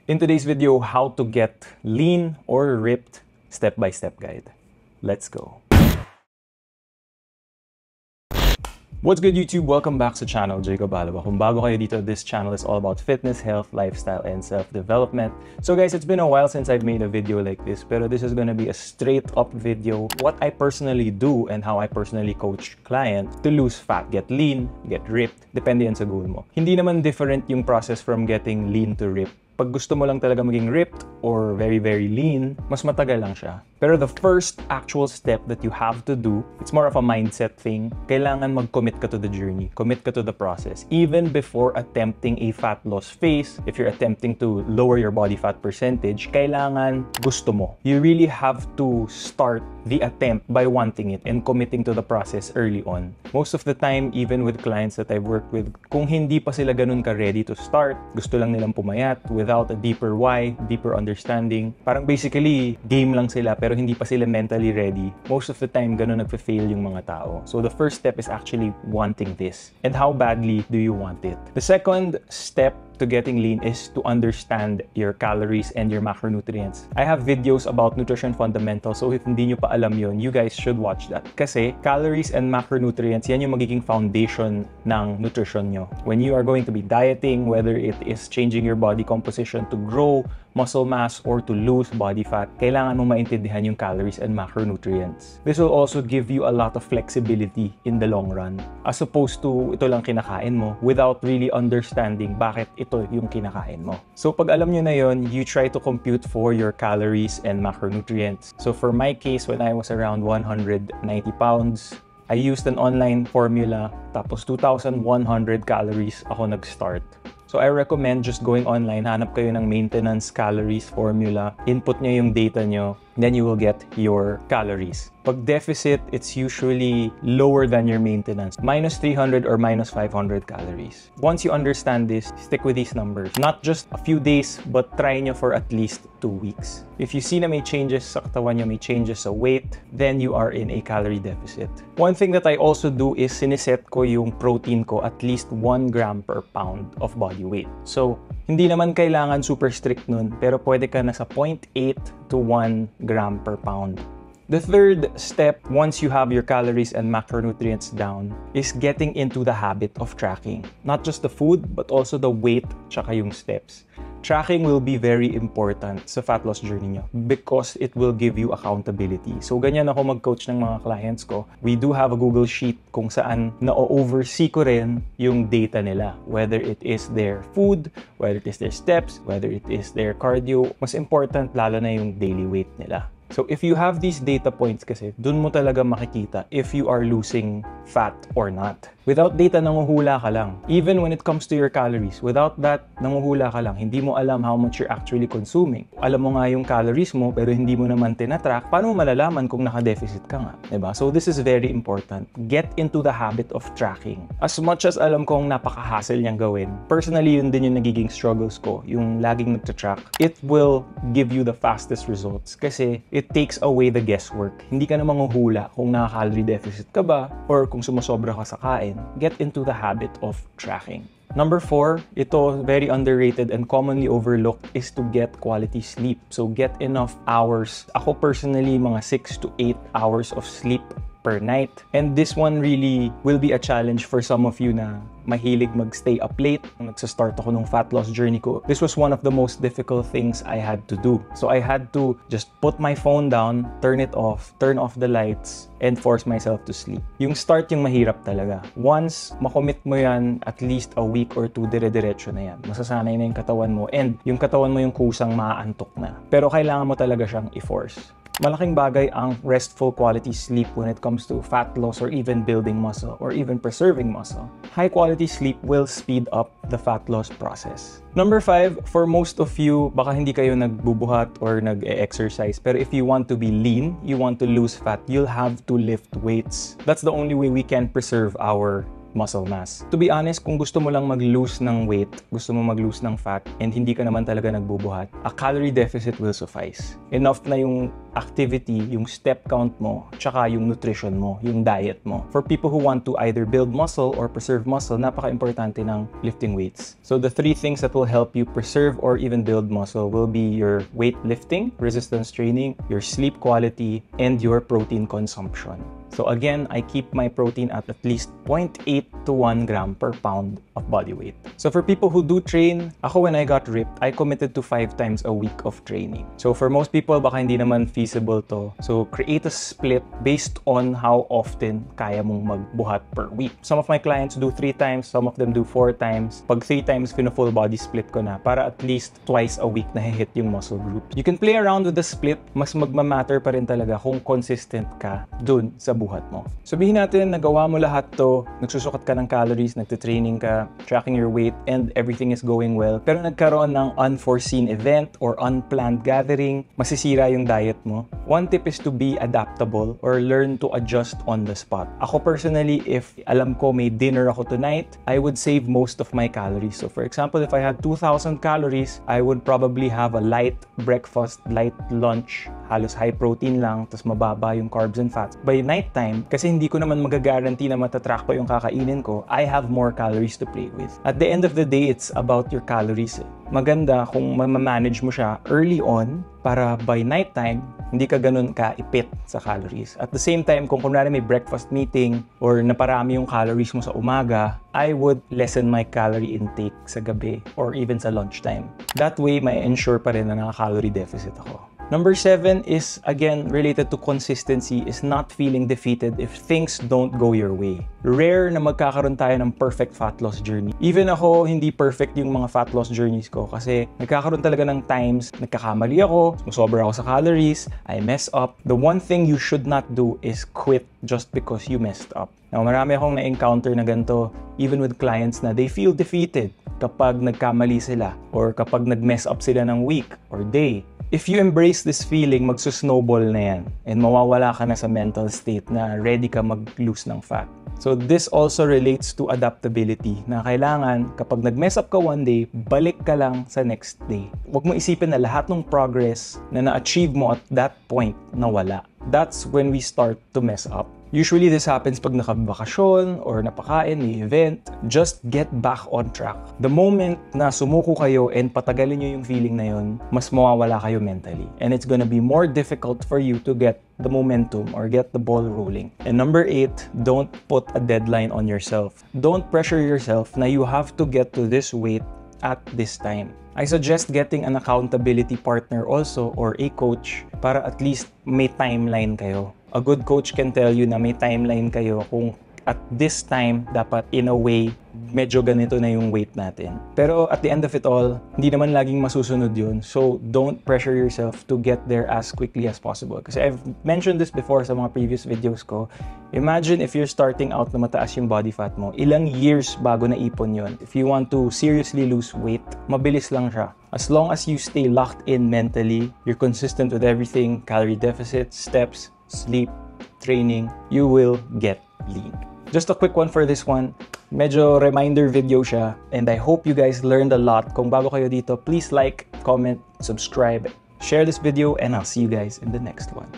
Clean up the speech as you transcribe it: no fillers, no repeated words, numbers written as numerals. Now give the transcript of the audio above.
In today's video, how to get lean or ripped step-by-step guide. Let's go. What's good YouTube? Welcome back sa channel, Jacob Alaba. Kung bago kayo dito, this channel is all about fitness, health, lifestyle, and self-development. So guys, it's been a while since I've made a video like this, pero this is gonna be a straight-up video. What I personally do and how I personally coach clients to lose fat, get lean, get ripped, depende yan sa goal mo. Hindi naman different yung process from getting lean to ripped. Pag gusto mo lang talaga maging ripped or very lean, mas matagal lang siya. Pero the first actual step that you have to do, it's more of a mindset thing. Kailangan mag-commit ka to the journey. Commit ka to the process. Even before attempting a fat loss phase, if you're attempting to lower your body fat percentage, kailangan gusto mo. You really have to start the attempt by wanting it and committing to the process early on. Most of the time, even with clients that I've worked with, kung hindi pa sila ganun ka-ready to start, gusto lang nilang pumayat without a deeper why, deeper understanding, parang basically, game lang sila pero hindi pa sila mentally ready. Most of the time, ganun nagfe-fail yung mga tao. So the first step is actually wanting this. And how badly do you want it? The second step to getting lean is to understand your calories and your macronutrients. I have videos about nutrition fundamentals, so if hindi nyo pa alam yun, you guys should watch that. Kasi calories and macronutrients, yan yung magiging foundation ng nutrition nyo. When you are going to be dieting, whether it is changing your body composition to grow muscle mass or to lose body fat, kailangan mong maintindihan yung calories and macronutrients. This will also give you a lot of flexibility in the long run, as opposed to ito lang kinakain mo without really understanding bakit ito yung kinakain mo. So pag alam nyo na yun, you try to compute for your calories and macronutrients. So for my case, when I was around 190 pounds, I used an online formula, tapos 2,100 calories ako nag-start. So I recommend just going online, hanap kayo ng maintenance calories formula, input nyo yung data nyo, then you will get your calories. Pag deficit, it's usually lower than your maintenance, minus 300 or minus 500 calories. Once you understand this, stick with these numbers. Not just a few days, but try nyo for at least 2 weeks. If you see na may changes sa katawan nyo, may changes sa weight, then you are in a calorie deficit. One thing that I also do is siniset ko yung protein ko at least 1 gram per pound of body weight. So, hindi naman kailangan super strict nun, pero pwede ka na sa 0.8 to 1 gram per pound. The third step, once you have your calories and macronutrients down, is getting into the habit of tracking. Not just the food, but also the weight tsaka yung steps. Tracking will be very important sa fat loss journey nyo because it will give you accountability. So ganyan ako mag-coach ng mga clients ko. We do have a Google Sheet kung saan na-oversee ko rin yung data nila. Whether it is their food, whether it is their steps, whether it is their cardio. Mas important lalo na yung daily weight nila. So if you have these data points kasi, dun mo talaga makikita if you are losing fat or not. Without data, nanguhula ka lang. Even when it comes to your calories, without that, nanguhula ka lang. Hindi mo alam how much you're actually consuming. Alam mo nga yung calories mo, pero hindi mo naman tinatrack. Paano mo malalaman kung naka-deficit ka nga? Diba? So this is very important. Get into the habit of tracking. As much as alam kong napaka-hassle niyang gawin, personally, yun din yung nagiging struggles ko, yung laging nagtatrack. It will give you the fastest results kasi it takes away the guesswork. Hindi ka na manghuhula kung naka-calorie deficit ka ba or kung sumasobra ka sa kain. Get into the habit of tracking. Number 4, ito very underrated and commonly overlooked, is to get quality sleep. So get enough hours. Ako personally, mga 6 to 8 hours of sleep per night. And this one really will be a challenge for some of you na mahilig mag-stay up late. Nung nagsa-start ako nung fat loss journey ko, this was one of the most difficult things I had to do. So I had to just put my phone down, turn it off, turn off the lights, and force myself to sleep. Yung start yung mahirap talaga. Once makommit mo yan, at least a week or 2, dire-diretso na yan. Masasanay na yung katawan mo and yung katawan mo yung kusang maaantok na. Pero kailangan mo talaga siyang i-force. Malaking bagay ang restful quality sleep when it comes to fat loss or even building muscle or even preserving muscle. High quality sleep will speed up the fat loss process. Number 5, for most of you, baka hindi kayo nagbubuhat or nag-exercise, pero if you want to be lean, you want to lose fat, you'll have to lift weights. That's the only way we can preserve our muscle mass. To be honest, kung gusto mo lang mag-lose ng weight, gusto mo mag-lose ng fat, and hindi ka naman talaga nagbubuhat, a calorie deficit will suffice. Enough na yung activity, yung step count mo, tsaka yung nutrition mo, yung diet mo. For people who want to either build muscle or preserve muscle, napaka-importante ng lifting weights. So the 3 things that will help you preserve or even build muscle will be your weight lifting, resistance training, your sleep quality, and your protein consumption. So again, I keep my protein at least 0.8 to 1 gram per pound of body weight. So for people who do train, ako when I got ripped, I committed to 5 times a week of training. So for most people, baka hindi naman feasible to. So create a split based on how often kaya mong magbuhat per week. Some of my clients do 3 times, some of them do 4 times. Pag 3 times, full body split ko na para at least twice a week na hit yung muscle groups. You can play around with the split, mas magmamatter pa rin talaga kung consistent ka dun sa buhat mo. Sabihin natin, nagawa mo lahat to, nagsusukat ka ng calories, nagtitraining ka, tracking your weight, and everything is going well, pero nagkaroon ng unforeseen event or unplanned gathering, masisira yung diet mo. One tip is to be adaptable or learn to adjust on the spot. Ako personally, if alam ko may dinner ako tonight, I would save most of my calories. So for example, if I had 2,000 calories, I would probably have a light breakfast, light lunch, halos high protein lang, tapos mababa yung carbs and fats. By nighttime, kasi hindi ko naman magagaranti na matatrack ko yung kakainin ko, I have more calories to play with. At the end of the day, it's about your calories. Maganda kung ma-manage mo siya early on para by nighttime, hindi ka ganun ka-ipit sa calories. At the same time, kung kunwari may breakfast meeting or naparami yung calories mo sa umaga, I would lessen my calorie intake sa gabi or even sa lunchtime. That way, may ensure pa rin na naka-calorie deficit ako. Number 7 is, again, related to consistency, is not feeling defeated if things don't go your way. Rare na magkakaroon tayo ng perfect fat loss journey. Even ako, hindi perfect yung mga fat loss journeys ko kasi nagkakaroon talaga ng times, nagkakamali ako, sumasobra ako sa calories, I mess up. The one thing you should not do is quit just because you messed up. Now, marami akong na-encounter na ganito, even with clients na they feel defeated kapag nagkamali sila or kapag nag-mess up sila ng week or day. If you embrace this feeling, magsusnowball na yan and mawawala ka na sa mental state na ready ka mag-lose ng fat. So this also relates to adaptability na kailangan kapag nag-mess up ka one day, balik ka lang sa next day. Huwag mo isipin na lahat ng progress na na-achieve mo at that point nawala. That's when we start to mess up. Usually this happens pag nakabakasyon or napakain, may event. Just get back on track. The moment na sumuko kayo and patagalin nyo yung feeling na yun, mas mawawala kayo mentally. And it's gonna be more difficult for you to get the momentum or get the ball rolling. And number 8, don't put a deadline on yourself. Don't pressure yourself na you have to get to this weight at this time. I suggest getting an accountability partner also or a coach para at least may timeline kayo. A good coach can tell you na may timeline kayo kung at this time, dapat in a way, medyo ganito na yung weight natin. Pero at the end of it all, hindi naman laging masusunod yun. So don't pressure yourself to get there as quickly as possible. Kasi I've mentioned this before sa mga previous videos ko. Imagine if you're starting out na mataas yung body fat mo, ilang years bago na ipon yun. If you want to seriously lose weight, mabilis lang siya. As long as you stay locked in mentally, you're consistent with everything, calorie deficit, steps, sleep, training, you will get lean. Just a quick one for this one. Medyo reminder video siya and I hope you guys learned a lot. Kung bago kayo dito, please like, comment, subscribe, share this video and I'll see you guys in the next one.